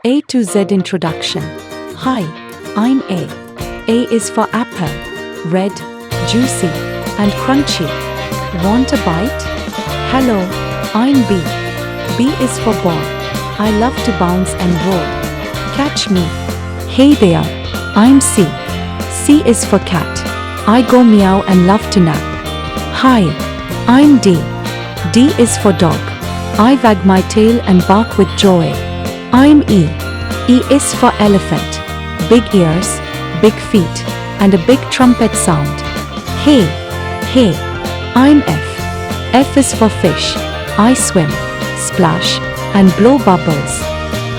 A to Z introduction. Hi, I'm A. A is for apple. Red, juicy, and crunchy. Want a bite? Hello, I'm B. B is for ball. I love to bounce and roll. Catch me. Hey there, I'm C. C is for cat. I go meow and love to nap. Hi, I'm D. D is for dog. I wag my tail and bark with joy. I'm E. E is for elephant. Big ears, big feet, and a big trumpet sound. Hey, hey, I'm F. F is for fish. I swim, splash, and blow bubbles.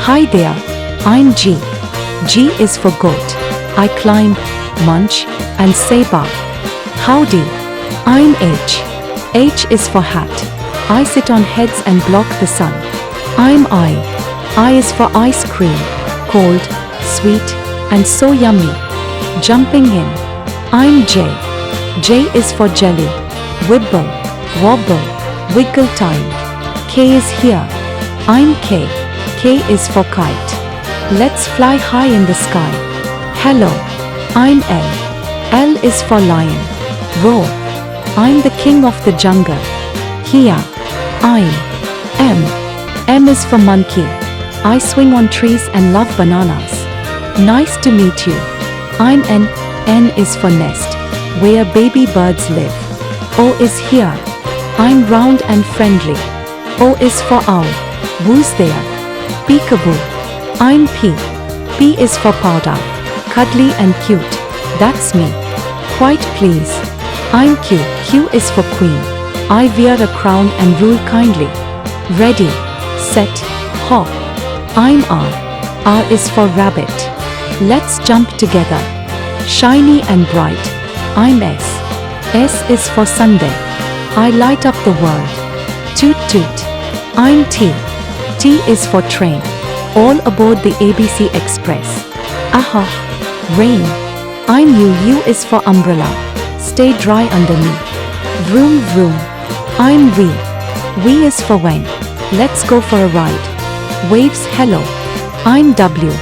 Hi there, I'm G. G is for goat. I climb, munch, and say bark. Howdy, I'm H. H is for hat. I sit on heads and block the sun. I'm I. I is for ice cream. Cold, sweet, and so yummy. Jumping in. I'm J. J is for jelly. Wibble, wobble, wiggle time. K is here. I'm K. K is for kite. Let's fly high in the sky. Hello, I'm L. L is for lion. Roar. I'm the king of the jungle. Here, I'm M. M is for monkey. I swing on trees and love bananas. Nice to meet you. I'm N. N is for nest, where baby birds live. O is here. I'm round and friendly. O is for owl. Who's there? Peekaboo. I'm P. P is for powder. Cuddly and cute. That's me. Quite please. I'm Q. Q is for queen. I wear a crown and rule kindly. Ready, set, hop. I'm R. R is for rabbit. Let's jump together. Shiny and bright. I'm S. S is for Sunday. I light up the world. Toot toot. I'm T. T is for train. All aboard the ABC Express. Aha. Rain. I'm U. U is for umbrella. Stay dry under me. Vroom vroom. I'm V. V is for when. Let's go for a ride. Waves hello. I'm W.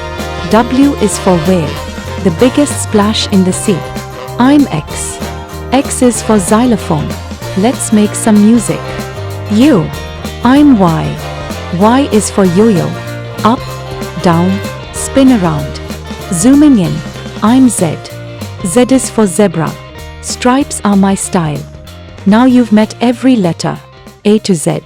W is for whale. The biggest splash in the sea. I'm X. X is for xylophone. Let's make some music. U. I'm Y. Y is for yo-yo. Up, down, spin around. Zooming in. I'm Z. Z is for zebra. Stripes are my style. Now you've met every letter, A to Z.